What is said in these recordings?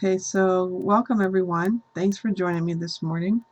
Okay, so welcome everyone. Thanks for joining me this morning.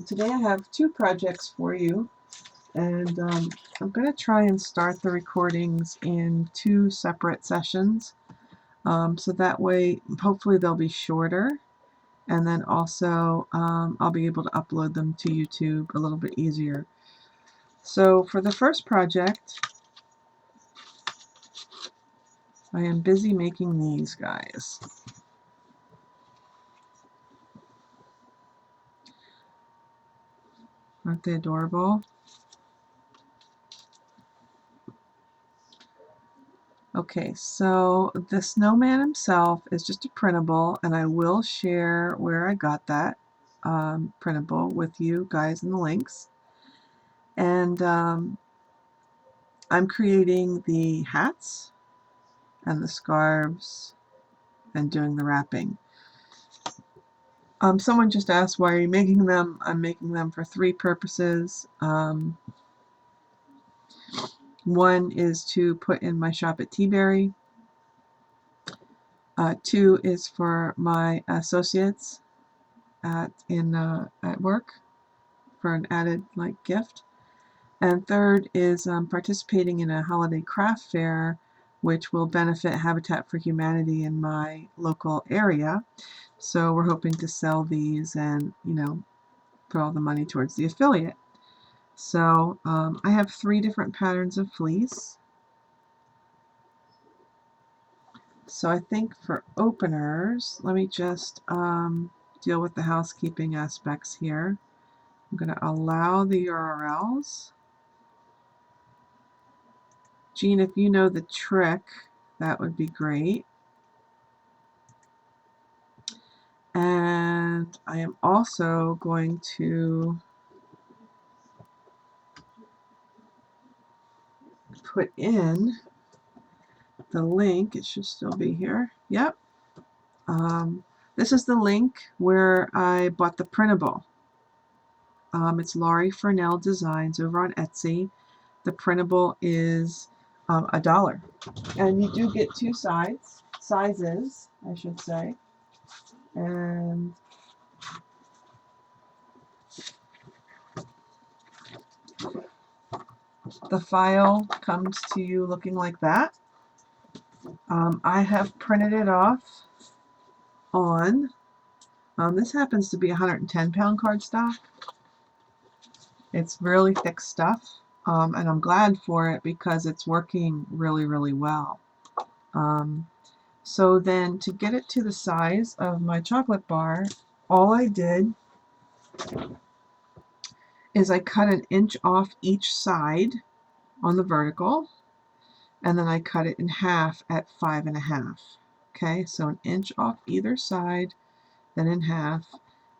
Today I have two projects for you, and I'm going to try and start the recordings in two separate sessions, so that way hopefully they'll be shorter, and then also I'll be able to upload them to YouTube a little bit easier. So for the first project, I am busy making these guys. Aren't they adorable? Okay, so the snowman himself is just a printable, and I will share where I got that printable with you guys in the links. And I'm creating the hats and the scarves and doing the wrapping. Someone just asked, why are you making them? I'm making them for three purposes. One is to put in my shop at Teaberry. Two is for my associates at work for an added gift. And third is participating in a holiday craft fair, which will benefit Habitat for Humanity in my local area. So we're hoping to sell these and put all the money towards the affiliate. So I have three different patterns of fleece. So I think for openers, let me just deal with the housekeeping aspects here. I'm going to allow the URLs. Jean, if you know the trick, that would be great. And I am also going to put in the link. It should still be here. Yep. This is the link where I bought the printable. It's Laurie Furnell Designs over on Etsy. The printable is $1. And you do get two sizes, I should say. And the file comes to you looking like that. I have printed it off on, this happens to be 110-pound cardstock. It's really thick stuff, and I'm glad for it because it's working really, really well. So then to get it to the size of my chocolate bar, all I did is I cut an inch off each side on the vertical, and then I cut it in half at 5.5. Okay, so an inch off either side, then in half,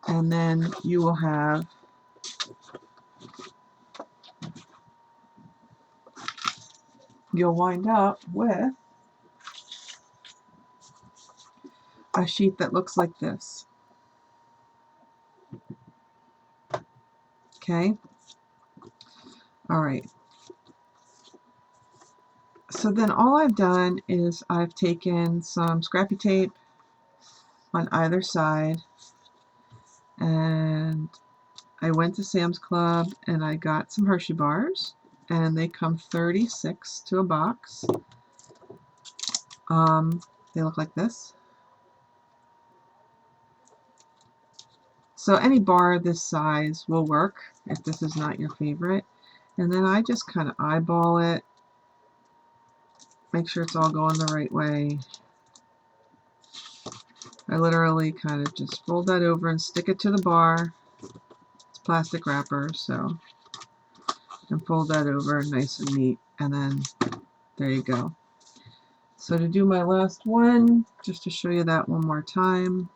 and then you will have you'll wind up with a sheet that looks like this. Okay, all right. So then all I've done is I've taken some scrappy tape on either side, and I went to Sam's Club and I got some Hershey bars, and they come 36 to a box. They look like this. So any bar this size will work if this is not your favorite. And then I just kind of eyeball it, make sure it's all going the right way. I literally kind of just fold that over and stick it to the bar. It's plastic wrapper, so and fold that over nice and neat, and then there you go. So to do my last one, just to show you that one more time,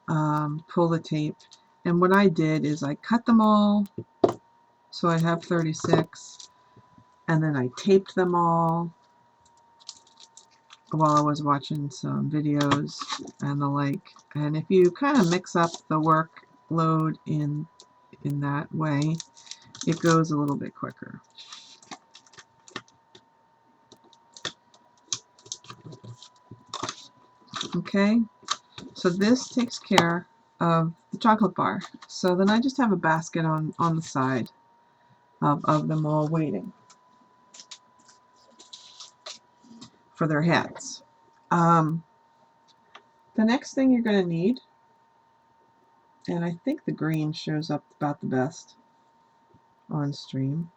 pull the tape, and what I did is I cut them all, so I have 36, and then I taped them all while I was watching some videos and the like. And if you kind of mix up the workload in that way, it goes a little bit quicker. Okay, so this takes care of the chocolate bar. So then I just have a basket on the side of them all waiting for their hats. The next thing you're going to need, and I think the green shows up about the best on stream,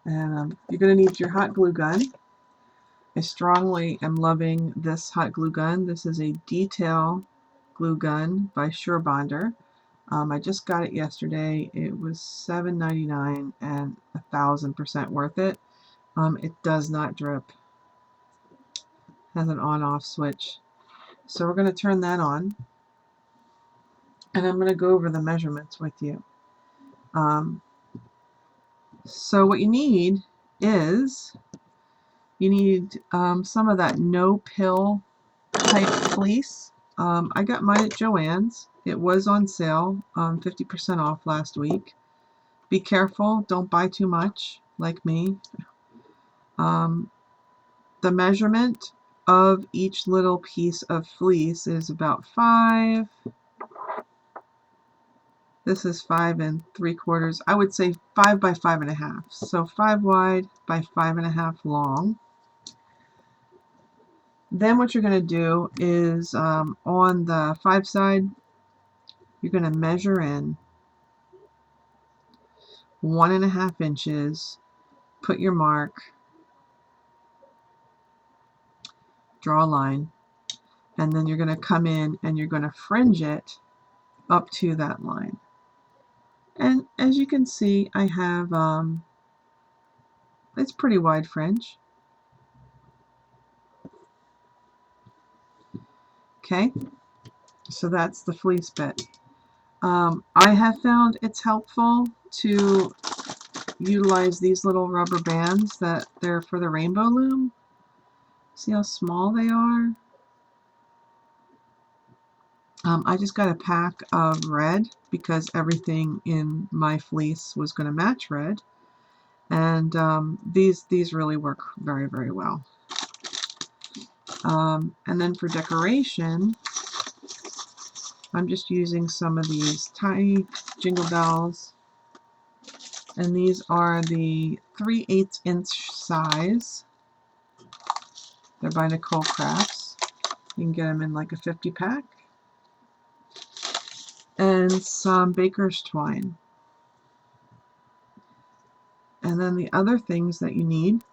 and you're going to need your hot glue gun. I strongly am loving this hot glue gun. This is a detail glue gun by Sure Bonder. I just got it yesterday. It was $7.99 and 1,000% worth it. It does not drip. Has an on-off switch. So we're going to turn that on, and I'm going to go over the measurements with you. So what you need is some of that no-pill type fleece. I got mine at Joann's. It was on sale, 50% off last week. Be careful, don't buy too much, like me. The measurement of each little piece of fleece is about 5. This is 5 3/4. I would say 5 by 5.5. So 5 wide by 5.5 long. Then what you're going to do is on the 5 side, you're going to measure in 1.5 inches, put your mark, draw a line, and then you're going to come in and you're going to fringe it up to that line. And as you can see, I have it's pretty wide fringe. Okay, so that's the fleece bit. I have found it's helpful to utilize these little rubber bands that they're for the rainbow loom. See how small they are? I just got a pack of red because everything in my fleece was going to match red, and these really work very, very well. And then for decoration, I'm just using some of these tiny jingle bells, and these are the 3/8 inch size. They're by Nicole Crafts. You can get them in like a 50 pack. And some baker's twine. And then the other things that you need,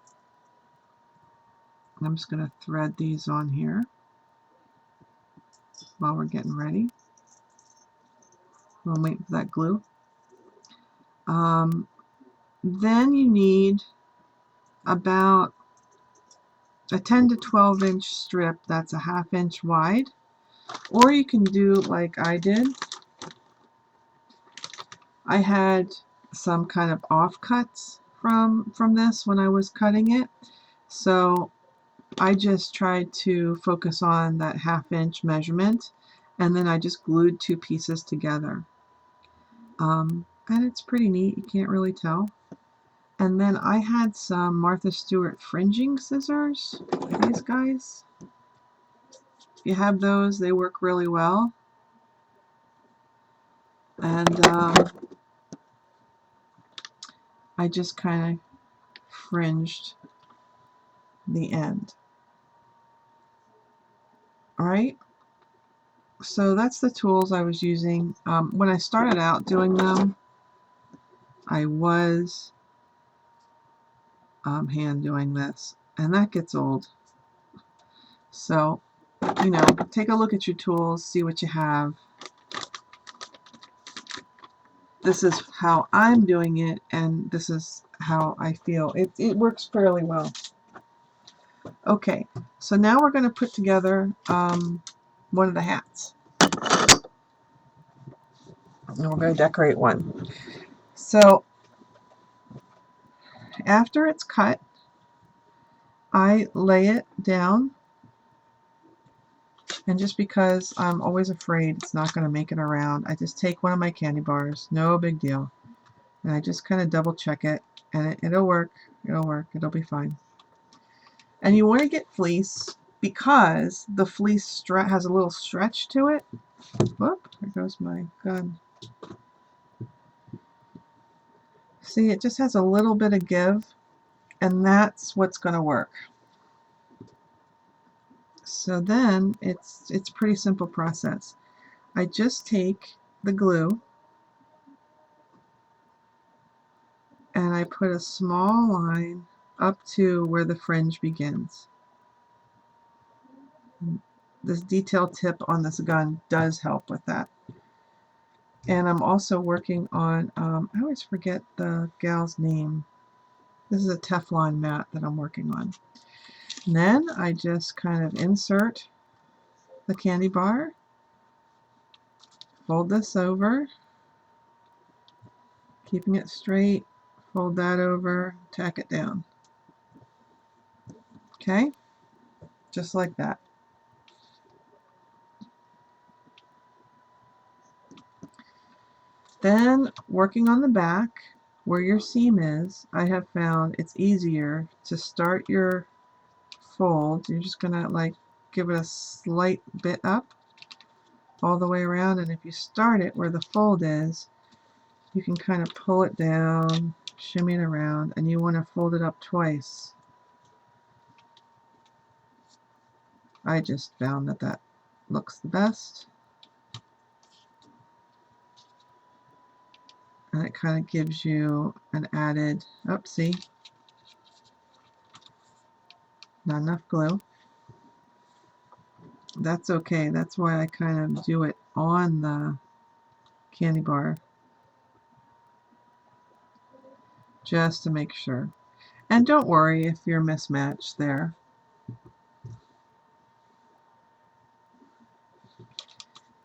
I'm just going to thread these on here while we're getting ready. We'll wait for that glue. Then you need about a 10 to 12 inch strip that's a 1/2 inch wide, or you can do like I did. I had some kind of offcuts from this when I was cutting it, so I just tried to focus on that 1/2 inch measurement, and then I just glued 2 pieces together. And it's pretty neat, you can't really tell. And then I had some Martha Stewart fringing scissors, these guys. If you have those, they work really well. And I just kind of fringed the end. Alright, so that's the tools I was using. When I started out doing them, I was hand doing this, and that gets old. So, you know, take a look at your tools, see what you have. This is how I'm doing it, and this is how I feel. It works fairly well. Okay, so now we're going to put together one of the hats. And we're going to decorate one. So, after it's cut, I lay it down, and just because I'm always afraid it's not going to make it around, I just take one of my candy bars, no big deal, and I just kind of double check it, and it'll work, it'll be fine. And you want to get fleece because the fleece has a little stretch to it. Whoop, there goes my gun. See, it just has a little bit of give, and that's what's going to work. So then it's a pretty simple process. I just take the glue and I put a small line up to where the fringe begins. This detail tip on this gun does help with that. And I'm also working on, I always forget the gal's name. This is a Teflon mat that I'm working on. And then I just kind of insert the candy bar, fold this over, keeping it straight, fold that over, tack it down. Okay, just like that. Then working on the back where your seam is, I have found it's easier to start your fold. You're just gonna like give it a slight bit up all the way around, and if you start it where the fold is, you can kind of pull it down, shimmy it around, and you want to fold it up twice. I just found that that looks the best, and it kind of gives you an added, see, not enough glue. That's okay. That's why I kind of do it on the candy bar, just to make sure. And don't worry if you're mismatched there.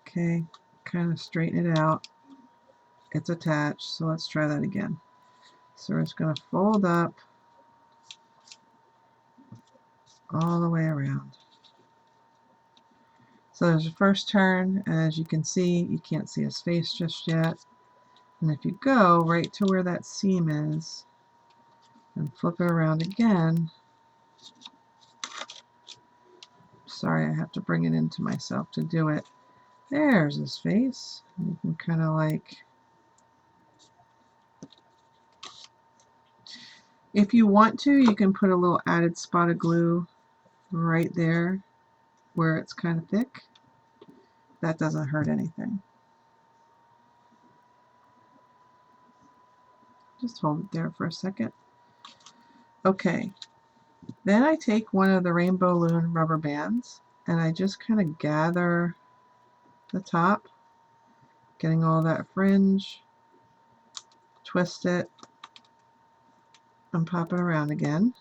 Okay, kind of straighten it out. It's attached, so let's try that again. So we're just going to fold up all the way around. So there's the first turn, and as you can see, you can't see his face just yet. And if you go right to where that seam is and flip it around again, sorry, I have to bring it into myself to do it. There's his face. You can kind of like, if you want to, you can put a little added spot of glue right there where it's kind of thick. That doesn't hurt anything. Just hold it there for a second. Okay, then I take one of the Rainbow Loon rubber bands and I just kind of gather the top, getting all that fringe, twist it, and pop it around again.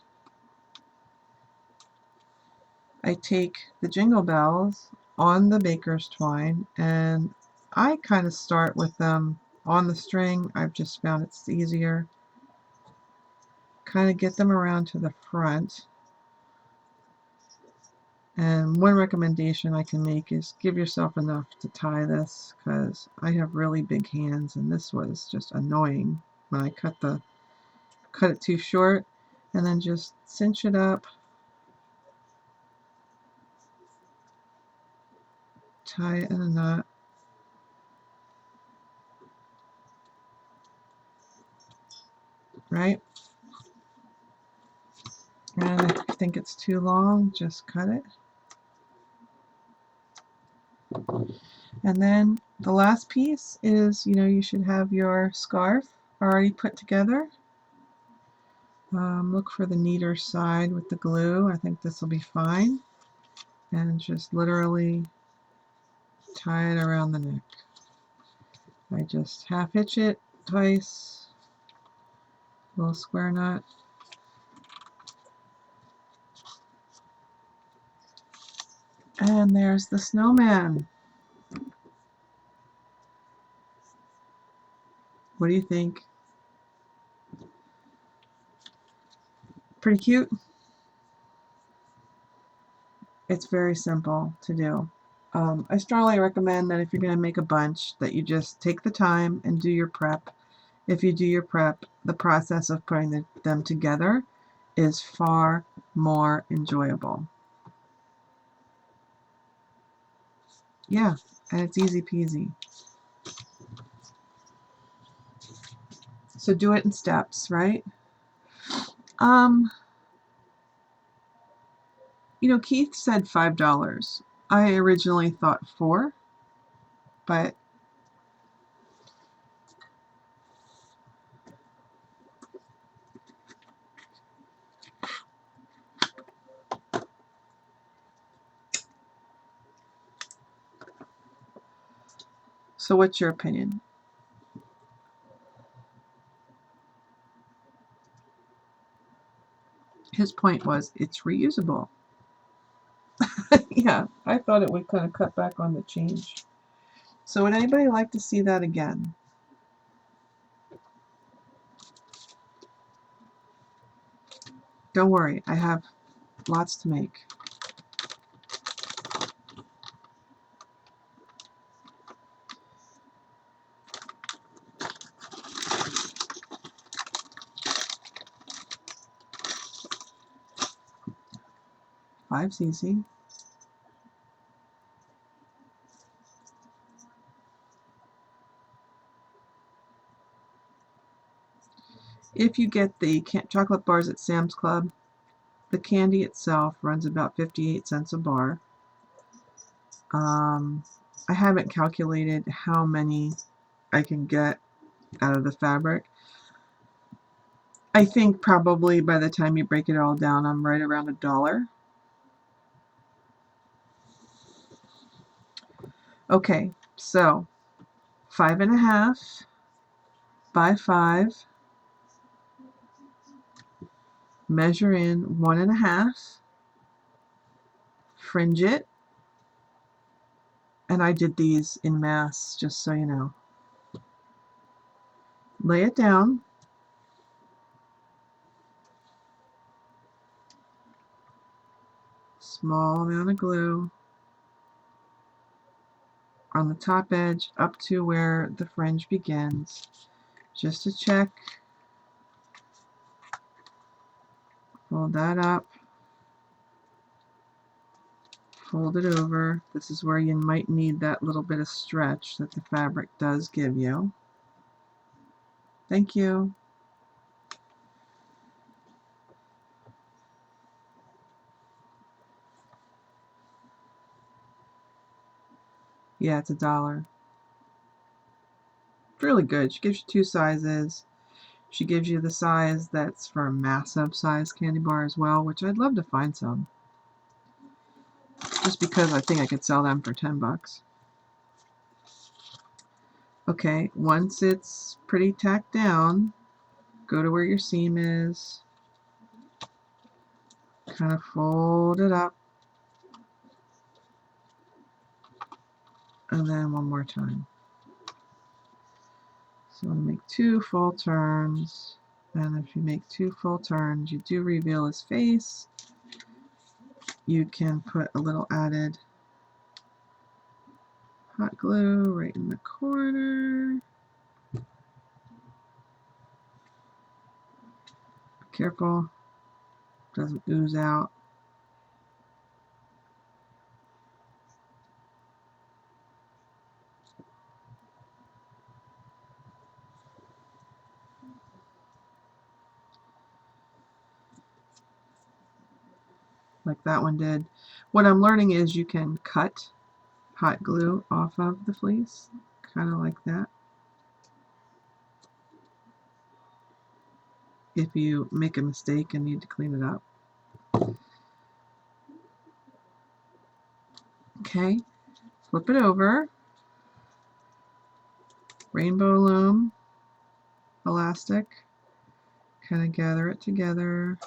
I take the jingle bells on the baker's twine and I kind of start with them on the string. I've just found it's easier. Kind of get them around to the front. And one recommendation I can make is give yourself enough to tie this, because I have really big hands and this was just annoying when I cut it too short. And then just cinch it up, tie it in a knot. Right? And if you think it's too long, just cut it. And then the last piece is, you should have your scarf already put together. Look for the neater side with the glue. I think this will be fine. And just literally tie it around the neck. I just half hitch it twice, little square knot. And there's the snowman. What do you think? Pretty cute? It's very simple to do. I strongly recommend that if you're going to make a bunch, that you just take the time and do your prep. If you do your prep, the process of putting them together is far more enjoyable. Yeah, and it's easy peasy. So do it in steps, right? You know, Keith said $5. I originally thought $4, but so what's your opinion? His point was it's reusable. Yeah, I thought it would kind of cut back on the change. So would anybody like to see that again? Don't worry, I have lots to make. Five's easy. If you get the chocolate bars at Sam's Club, the candy itself runs about 58 cents a bar. I haven't calculated how many I can get out of the fabric. I think probably by the time you break it all down, I'm right around $1. Okay, so 5.5 by 5, measure in 1.5, fringe it, and I did these in mass, just so you know. Lay it down, small amount of glue on the top edge up to where the fringe begins, just to check. Fold that up, fold it over. This is where you might need that little bit of stretch that the fabric does give you. Thank you. Yeah, it's $1. Really good. She gives you 2 sizes. She gives you the size that's for a massive size candy bar as well, which I'd love to find some. Just because I think I could sell them for $10. Okay, once it's pretty tacked down, go to where your seam is, kind of fold it up, and then one more time. So I'm going to make 2 full turns, and if you make 2 full turns, you do reveal his face. You can put a little added hot glue right in the corner. Careful, doesn't ooze out. Like that one did. What I'm learning is you can cut hot glue off of the fleece, kind of like that. If you make a mistake and need to clean it up. Okay, flip it over, rainbow loom, elastic, kind of gather it together.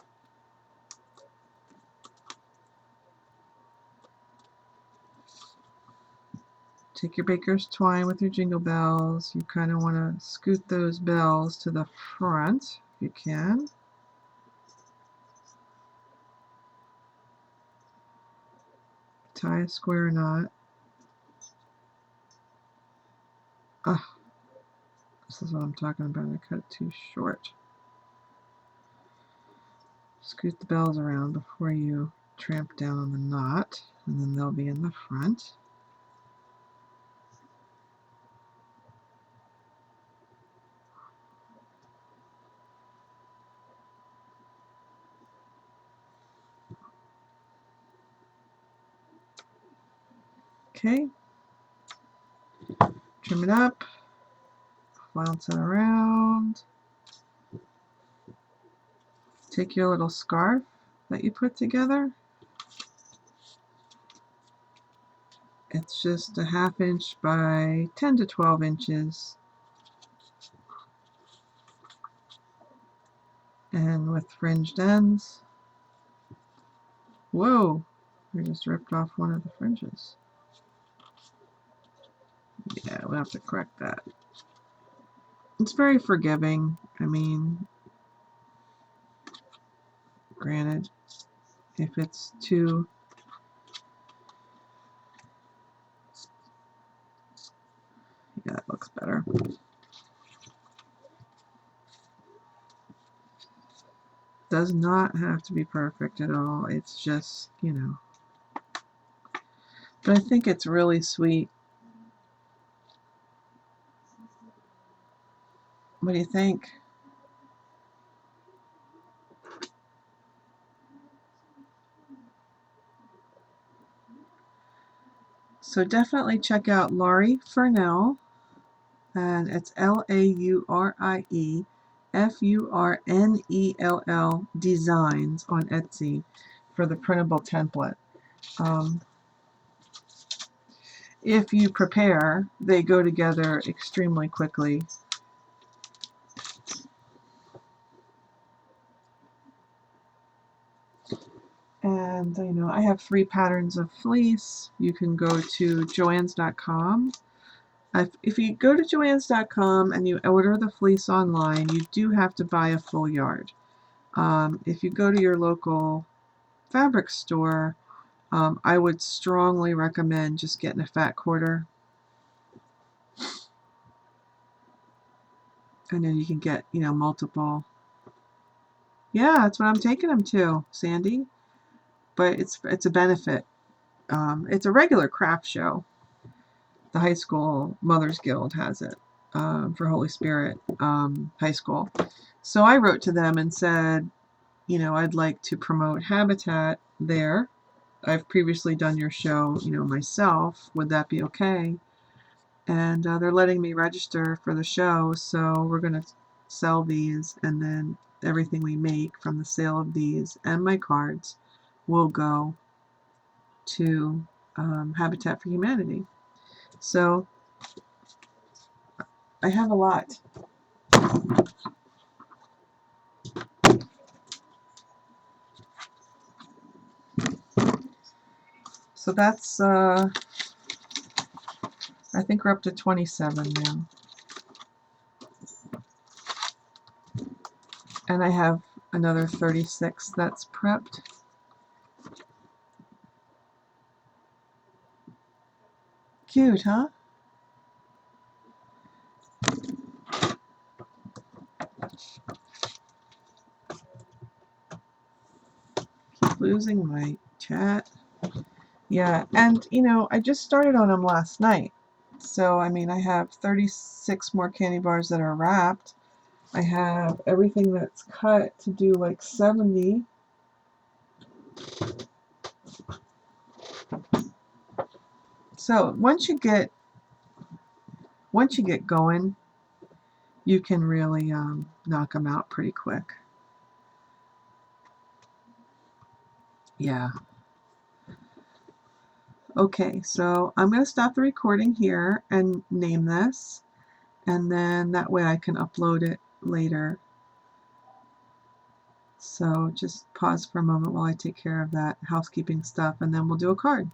Take your baker's twine with your jingle bells. You kind of want to scoot those bells to the front if you can. Tie a square knot. Ah, this is what I'm talking about. I cut it too short. Scoot the bells around before you tramp down on the knot, and then they'll be in the front. Okay. Trim it up, flounce it around. Take your little scarf that you put together. It's just a 1/2 inch by 10 to 12 inches. And with fringed ends. Whoa! I just ripped off one of the fringes. Yeah, we'll have to correct that. It's very forgiving. I mean, granted, if it's too... Yeah, that looks better. Does not have to be perfect at all. It's just, you know. But I think it's really sweet. What do you think? So definitely check out Laurie Furnell, and it's LAURIEFURNELL Designs on Etsy for the printable template. If you prepare, they go together extremely quickly. And you know, I have 3 patterns of fleece. You can go to joanns.com. If you go to joanns.com and you order the fleece online, you do have to buy a full yard. If you go to your local fabric store, I would strongly recommend just getting a fat quarter. And then you can get, you know, multiple. Yeah, that's what I'm taking them to, Sandy. But it's a benefit. It's a regular craft show. The high school Mothers Guild has it for Holy Spirit High School. So I wrote to them and said, you know, I'd like to promote Habitat there. I've previously done your show, you know, myself. Would that be okay? And they're letting me register for the show, so we're going to sell these, and then everything we make from the sale of these and my cards will go to Habitat for Humanity. So I have a lot. So that's, I think we're up to 27 now. And I have another 36 that's prepped. Cute, huh? Keep losing my chat. Yeah, and you know, I just started on them last night. So, I mean, I have 36 more candy bars that are wrapped. I have everything that's cut to do like 70. So, once you get going, you can really knock them out pretty quick. Yeah. Okay, so I'm going to stop the recording here and name this, and then that way I can upload it later. So just pause for a moment while I take care of that housekeeping stuff, and then we'll do a card.